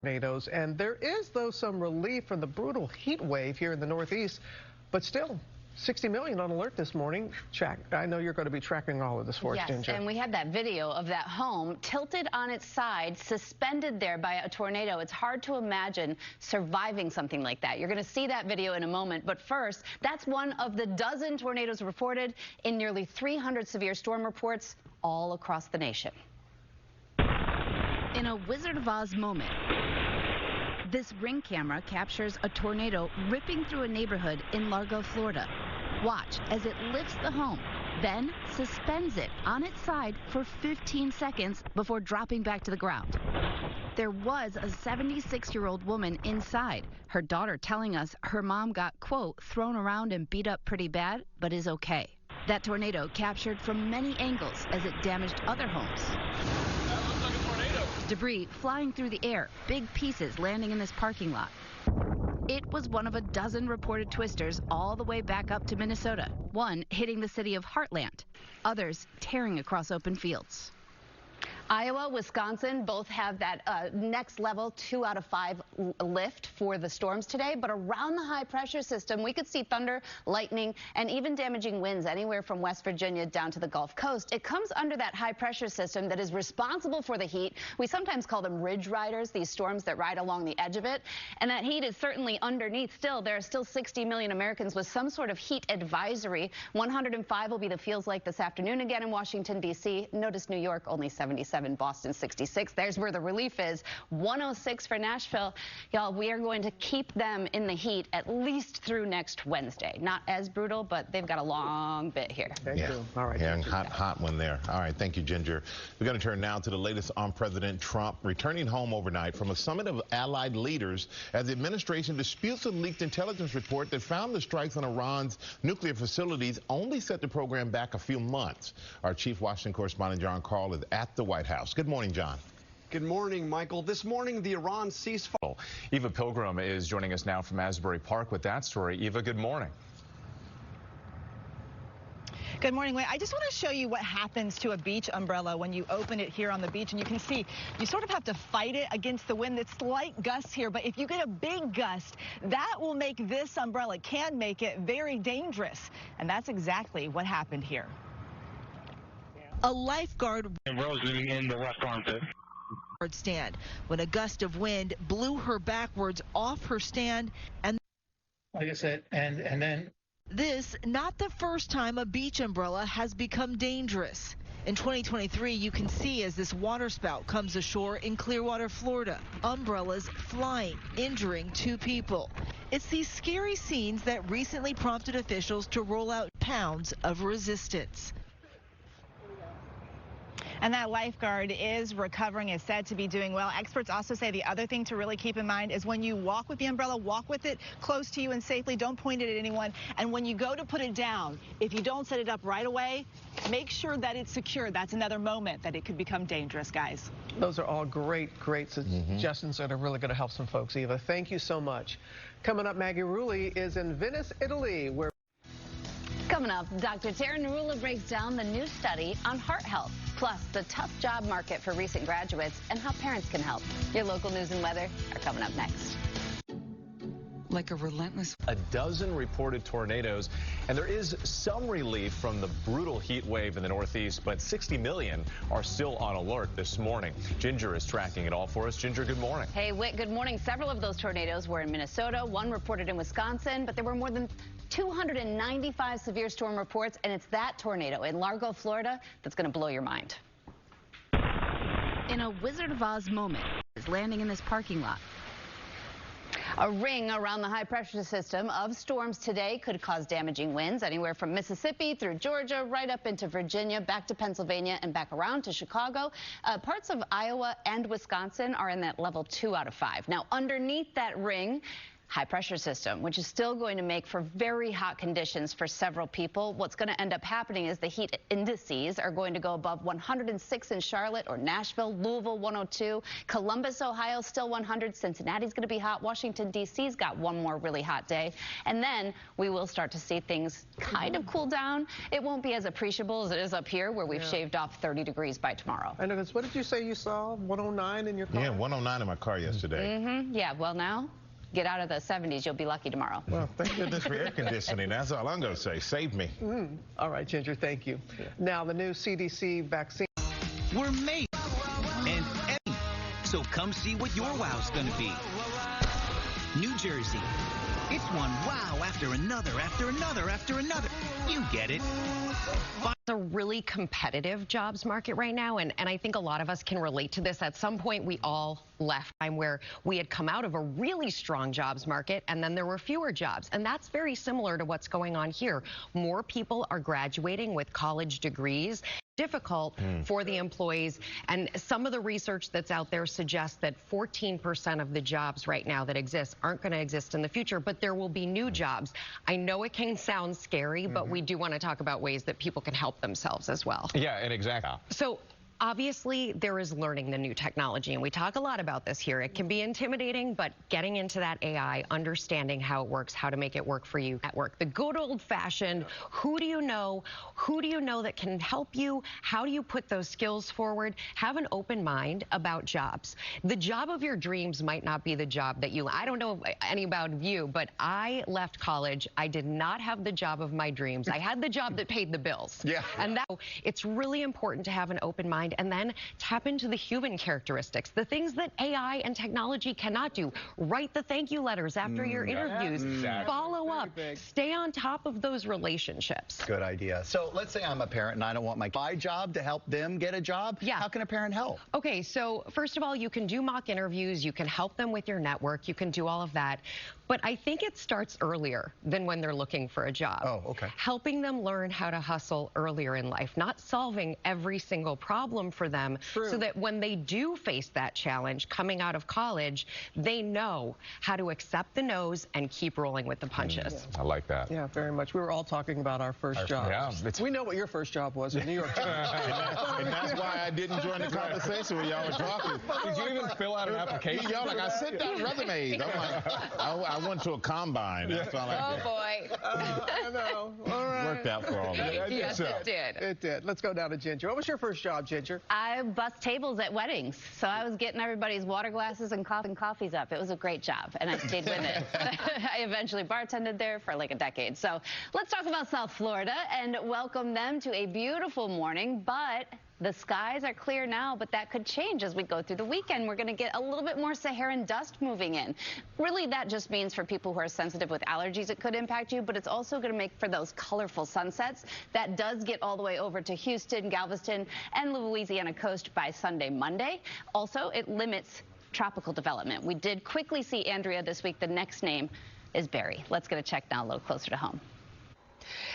tornadoes, and there is, though, some relief from the brutal heat wave here in the Northeast, but still 60 million on alert this morning. I know you're going to be tracking all of this for us, Ginger. Yes, and we had that video of that home tilted on its side, suspended there by a tornado. It's hard to imagine surviving something like that. You're going to see that video in a moment, but first, that's one of the dozen tornadoes reported in nearly 300 severe storm reports all across the nation. In a Wizard of Oz moment, this Ring camera captures a tornado ripping through a neighborhood in Largo, Florida. Watch as it lifts the home, then suspends it on its side for 15 seconds before dropping back to the ground. There was a 76-year-old woman inside, her daughter telling us her mom got, quote, thrown around and beat up pretty bad, but is okay. That tornado captured from many angles as it damaged other homes. Debris flying through the air, big pieces landing in this parking lot. It was one of a dozen reported twisters all the way back up to Minnesota, one hitting the city of Heartland, others tearing across open fields. Iowa, Wisconsin both have that next level 2 out of 5 lift for the storms today, but around the high pressure system, we could see thunder, lightning, and even damaging winds anywhere from West Virginia down to the Gulf Coast. It comes under that high pressure system that is responsible for the heat. We sometimes call them ridge riders, these storms that ride along the edge of it. And that heat is certainly underneath still. There are still 60 million Americans with some sort of heat advisory. 105 will be the feels like this afternoon again in Washington, D.C. Notice New York only 77. Boston 66. There's where the relief is. 106 for Nashville. Y'all, we are going to keep them in the heat at least through next Wednesday. Not as brutal, but they've got a long bit here. Yeah. All right. Yeah, and hot one there. All right. Thank you, Ginger. We're going to turn now to the latest on President Trump returning home overnight from a summit of allied leaders as the administration disputes a leaked intelligence report that found the strikes on Iran's nuclear facilities only set the program back a few months. Our chief Washington correspondent, John Carl, is at the White House. Good morning, John. Good morning, Michael. This morning, the Iran ceasefire. Eva Pilgrim is joining us now from Asbury Park with that story. Eva, good morning. Good morning, Wayne. I just want to show you what happens to a beach umbrella when you open it here on the beach. And you can see you sort of have to fight it against the wind. It's slight gusts here, but if you get a big gust, that will make this umbrella, can make it very dangerous. And that's exactly what happened here. A lifeguard Rosie in the left armpit stand when a gust of wind blew her backwards off her stand, and like I said, and then this not the first time a beach umbrella has become dangerous. In 2023, you can see as this waterspout comes ashore in Clearwater, Florida, umbrellas flying, injuring 2 people. It's these scary scenes that recently prompted officials to roll out pounds of resistance. And that lifeguard is recovering, is said to be doing well. Experts also say the other thing to really keep in mind is when you walk with the umbrella, walk with it close to you and safely. Don't point it at anyone. And when you go to put it down, if you don't set it up right away, make sure that it's secure. That's another moment that it could become dangerous, guys. Those are all great suggestions that are really going to help some folks, Eva. Thank you so much. Coming up, Maggie Rulli is in Venice, Italy, where... Coming up, Dr. Tara Narula breaks down the new study on heart health, plus the tough job market for recent graduates and how parents can help. Your local news and weather are coming up next. Like a relentless... A dozen reported tornadoes, and there is some relief from the brutal heat wave in the Northeast, but 60 million are still on alert this morning. Ginger is tracking it all for us. Ginger, good morning. Hey, Whit, good morning. Several of those tornadoes were in Minnesota, one reported in Wisconsin, but there were more than 295 severe storm reports, and it's that tornado in Largo, Florida, that's going to blow your mind. In a Wizard of Oz moment, is landing in this parking lot. A ring around the high pressure system of storms today could cause damaging winds anywhere from Mississippi through Georgia, right up into Virginia, back to Pennsylvania, and back around to Chicago. Parts of Iowa and Wisconsin are in that level 2 out of 5. Now, underneath that ring, high pressure system, which is still going to make for very hot conditions for several people. What's going to end up happening is the heat indices are going to go above 106 in Charlotte or Nashville, Louisville 102, Columbus, Ohio still 100, Cincinnati's going to be hot, Washington, D.C.'s got one more really hot day, and then we will start to see things kind of cool down. It won't be as appreciable as it is up here where we've shaved off 30 degrees by tomorrow. I know, because what did you say you saw? 109 in your car? Yeah, 109 in my car yesterday. Yeah, well now, get out of the 70s. You'll be lucky tomorrow. Well, thank goodness for air conditioning. That's all I'm going to say. Save me. All right, Ginger, thank you. Now, the new CDC vaccine. We're made and every. So come see what your wow's going to be. New Jersey. It's one wow after another, after another, after another. You get it. It's a really competitive jobs market right now, and I think a lot of us can relate to this. At some point, we all left time where we had come out of a really strong jobs market, and then there were fewer jobs. And that's very similar to what's going on here. More people are graduating with college degrees. Difficult for the employees, and some of the research that's out there suggests that 14% of the jobs right now that exist aren't going to exist in the future, but there will be new jobs. I know it can sound scary, but we do want to talk about ways that people can help themselves as well. Yeah, and exactly. So obviously, there is learning the new technology, and we talk a lot about this here. It can be intimidating, but getting into that AI, understanding how it works, how to make it work for you at work. The good old-fashioned, who do you know that can help you? How do you put those skills forward? Have an open mind about jobs. The job of your dreams might not be the job that you, I don't know any about you, but I left college. I did not have the job of my dreams. I had the job that paid the bills. Yeah. And that, it's really important to have an open mind and then tap into the human characteristics, the things that AI and technology cannot do. Write the thank you letters after your interviews. Follow up. Stay on top of those relationships. Good idea. So let's say I'm a parent and I don't want my job to help them get a job. Yeah. How can a parent help? Okay, so first of all, you can do mock interviews. You can help them with your network. You can do all of that. But I think it starts earlier than when they're looking for a job. Oh, okay. Helping them learn how to hustle earlier in life, not solving every single problem for them, so that when they do face that challenge coming out of college, they know how to accept the no's and keep rolling with the punches. I like that. Yeah, very much. We were all talking about our first job. Yeah, we know what your first job was in New York. And that's why I didn't join the conversation when y'all were talking. Did you even fill out an application? Y'all like, I sent down resumes. I'm like, I went to a combine. That's all I did. Oh, boy. I know. All right. Worked out for all of us. Yes, it did. It did. Let's go down to Ginger. What was your first job, Ginger? I bust tables at weddings, so I was getting everybody's water glasses and coffees up. It was a great job, and I stayed with it. I eventually bartended there for like a decade. So let's talk about South Florida and welcome them to a beautiful morning, but the skies are clear now, but that could change as we go through the weekend. We're going to get a little bit more Saharan dust moving in. Really, that just means for people who are sensitive with allergies, it could impact you, but it's also going to make for those colorful sunsets. That does get all the way over to Houston, Galveston, and the Louisiana coast by Sunday, Monday. Also, it limits tropical development. We did quickly see Andrea this week. The next name is Barry. Let's get a check now a little closer to home.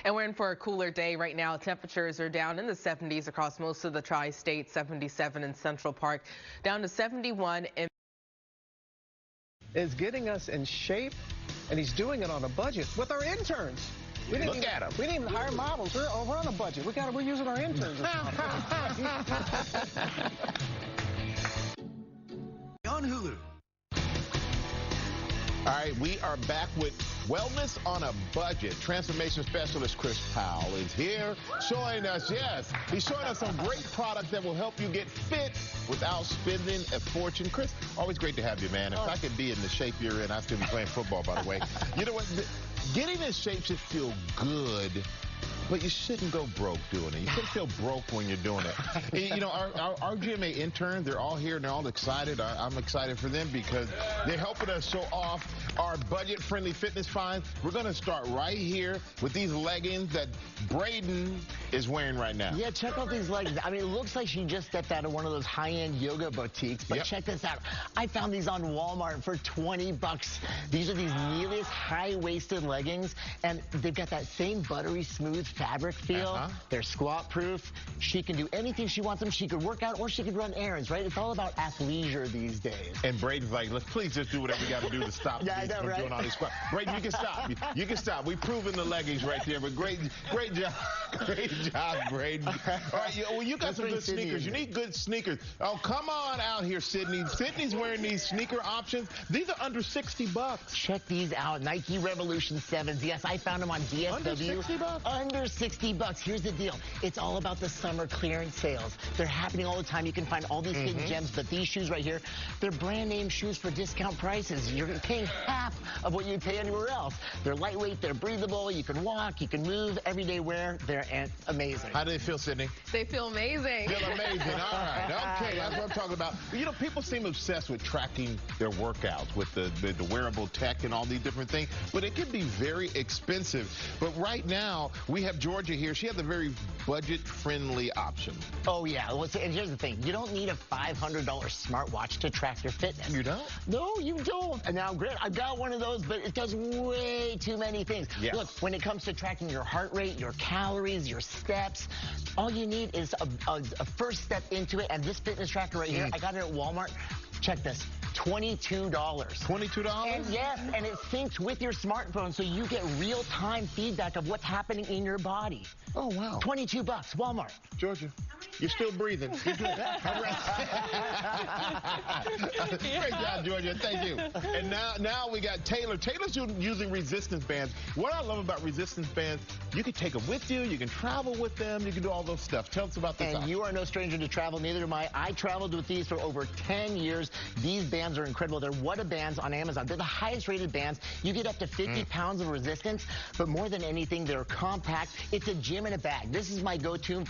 And we're in for a cooler day right now. Temperatures are down in the 70s across most of the tri-state, 77 in Central Park, down to 71 in... Is getting us in shape, and he's doing it on a budget with our interns. Look at him. We didn't even hire models. We're on a budget. We're using our interns. On Hulu. All right, we are back with Wellness on a Budget. Transformation specialist Chris Powell is here showing us, yes, he's showing us some great products that will help you get fit without spending a fortune. Chris, always great to have you, man. If I could be in the shape you're in, I'd still be playing football, by the way. You know what? Getting in shape should feel good, but you shouldn't go broke doing it. You shouldn't feel broke when you're doing it. You know, our GMA interns, they're all here and they're all excited. I'm excited for them because they're helping us show off our budget-friendly fitness finds. We're going to start right here with these leggings that Braden is wearing right now. Yeah, check out these leggings. I mean, it looks like she just stepped out of one of those high-end yoga boutiques, but check this out. I found these on Walmart for 20 bucks. These are these Neelius high-waisted leggings, and they've got that same buttery smooth fabric feel. They're squat proof. She can do anything she wants them. She could work out or she could run errands, right? It's all about athleisure these days. And Braden's like, let's please just do whatever you got to do to stop Yeah, I know, from right? doing all these squats. Braden, you can stop. You can stop. We've proven the leggings right there, but great job. Great job, Braden. All right, well, you got some good sneakers. You need good sneakers. Oh, come on out here, Sydney. Sydney's wearing these sneaker options. These are under $60. Check these out. Nike Revolution 7s. Yes, I found them on DSW. Under $60? Under $60. Here's the deal. It's all about the summer clearance sales. They're happening all the time. You can find all these hidden gems, but these shoes right here, they're brand name shoes for discount prices. You're paying half of what you'd pay anywhere else. They're lightweight, they're breathable, you can walk, you can move, everyday wear. They're amazing. How do they feel, Sydney? They feel amazing. Feel amazing. All right. Okay, that's what I'm talking about. You know, people seem obsessed with tracking their workouts with the wearable tech and all these different things, but it can be very expensive. But right now, we have Georgia here. She has a very budget-friendly option. Oh, yeah. Well, and here's the thing. You don't need a $500 smartwatch to track your fitness. You don't? No, you don't. And now, granted, I've got one of those, but it does way too many things. Yeah. Look, when it comes to tracking your heart rate, your calories, your steps, all you need is a first step into it. And this fitness tracker right here, I got it at Walmart. Check this. $22. $22? And yes, and it syncs with your smartphone so you get real-time feedback of what's happening in your body. Oh, wow. $22, Walmart. Georgia, you're still breathing. You're good. All right. Great job, Georgia. Thank you. And now we got Taylor. Taylor's using resistance bands. What I love about resistance bands, you can take them with you. You can travel with them. You can do all those stuff. Tell us about this. And you are no stranger to travel. Neither am I. I traveled with these for over 10 years. These bands are incredible. They're What a bands on Amazon. They're the highest rated bands. You get up to 50 pounds of resistance, but more than anything, they're compact. It's a gym in a bag. This is my go-to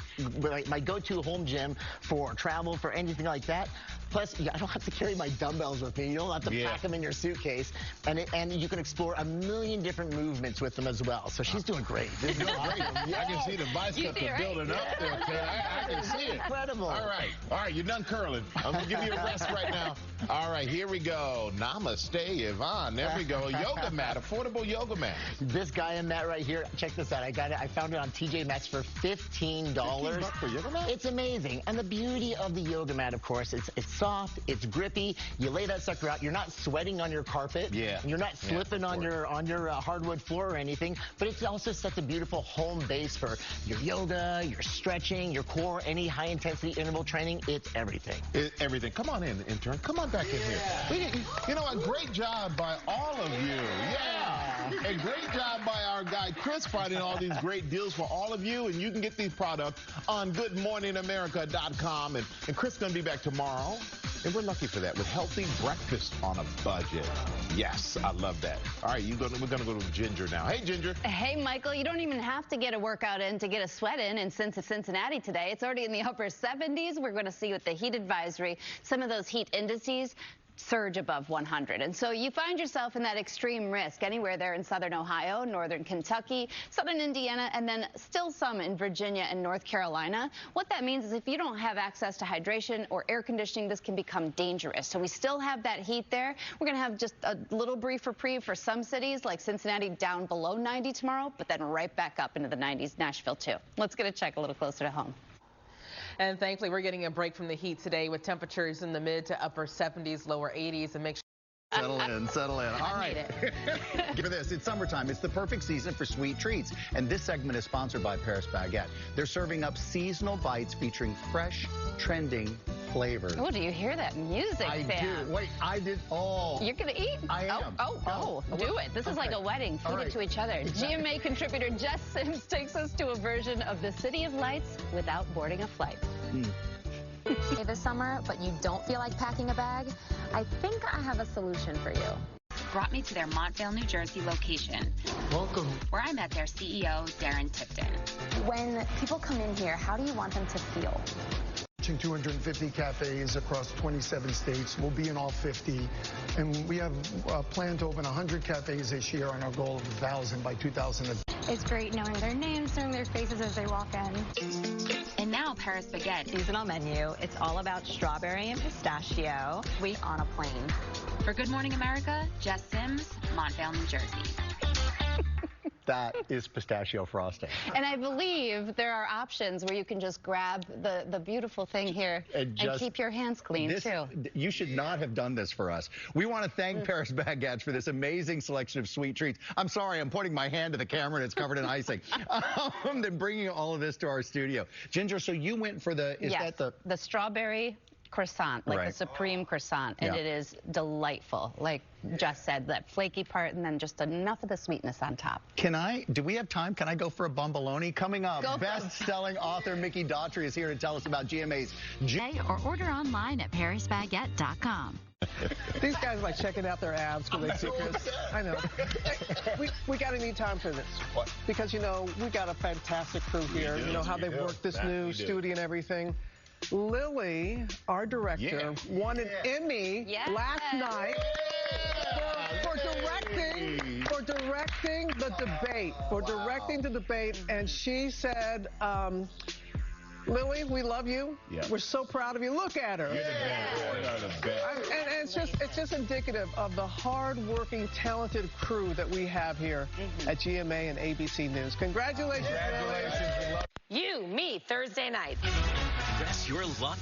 home gym for travel, for anything like that. Plus, I don't have to carry my dumbbells with me. You don't have to pack them in your suitcase. And you can explore a million different movements with them as well. So she's doing great. This is awesome. I can see the biceps are building up there, Taylor. I can see it. Incredible. All right, you're done curling. I'm going to give you a rest right now. All right, here we go. Namaste, Yvonne. There we go. Yoga mat, affordable yoga mat. This guy mat right here, check this out. I got it. I found it on TJ Maxx for $15. $15 for yoga mat? It's amazing. And the beauty of the yoga mat, of course, it's soft, it's grippy. You lay that sucker out. You're not sweating on your carpet. Yeah. You're not slipping on your hardwood floor or anything. But it also sets a beautiful home base for your yoga, your stretching, your core, any high-intensity interval training. It's everything. Everything. Come on in, intern. Come on back in here. You know, a great job by all of you. Yeah. A great job by our guy Chris finding all these great deals for all of you. And you can get these products on goodmorningamerica.com. And Chris is going to be back tomorrow. And we're lucky for that, with healthy breakfast on a budget. Yes, I love that. All right, we're going to go to Ginger now. Hey, Ginger. Hey, Michael, you don't even have to get a workout in to get a sweat in Cincinnati today. It's already in the upper 70s. We're going to see with the heat advisory, some of those heat indices surge above 100. And so you find yourself in that extreme risk anywhere there in southern Ohio, northern Kentucky, southern Indiana, and then still some in Virginia and North Carolina. What that means is if you don't have access to hydration or air conditioning, this can become dangerous. So we still have that heat there. We're going to have just a little brief reprieve for some cities like Cincinnati down below 90 tomorrow, but then right back up into the 90s, Nashville too. Let's get a check a little closer to home. And thankfully, we're getting a break from the heat today with temperatures in the mid to upper 70s, lower 80s, and make sure. Settle in, settle in. All right. Give me this. It's summertime. It's the perfect season for sweet treats. And this segment is sponsored by Paris Baguette. They're serving up seasonal bites featuring fresh, trending flavors. Oh, do you hear that music, Sam? I do. Wait, I did. Oh. You're going to eat? I am. Oh, do it. This is like a wedding. Feed it to each other. Exactly. GMA contributor Jess Sims takes us to a version of the City of Lights without boarding a flight. This summer, but you don't feel like packing a bag? I think I have a solution for you. Brought me to their Montvale, New Jersey location. Welcome. Where I met their CEO, Darren Tipton. When people come in here, how do you want them to feel? 250 cafes across 27 states. We'll be in all 50. And we have planned to open 100 cafes this year on our goal of 1,000 by 2000. It's great knowing their names, knowing their faces as they walk in. And now Paris Baguette. Seasonal menu. It's all about strawberry and pistachio. We on a plane. For Good Morning America, Jess Sims, Montvale, New Jersey. That is pistachio frosting. And I believe there are options where you can just grab the beautiful thing here and keep your hands clean, too. You should not have done this for us. We want to thank Paris Baguette for this amazing selection of sweet treats. I'm sorry, I'm pointing my hand to the camera and it's covered in icing. Then bringing all of this to our studio. Ginger, so you went for the, is that the strawberry croissant, like the supreme croissant, and it is delightful. Like Jess said, that flaky part and then just enough of the sweetness on top. Do we have time? Can I go for a bomboloni? Coming up, best-selling author Mickey Daughtry is here to tell us about GMA's or order online at parisbaguette.com. These guys like checking out their abs for their secrets. I know. We got to need time for this. What? Because, you know, we got a fantastic crew here. You know how they've worked this new studio and everything. Lily, our director, won an Emmy last night for directing the debate. And she said, Lily, we love you. We're so proud of you. Look at her. And it's just indicative of the hard-working, talented crew that we have here at GMA and ABC News. Congratulations. You, me, Thursday night. Press your luck.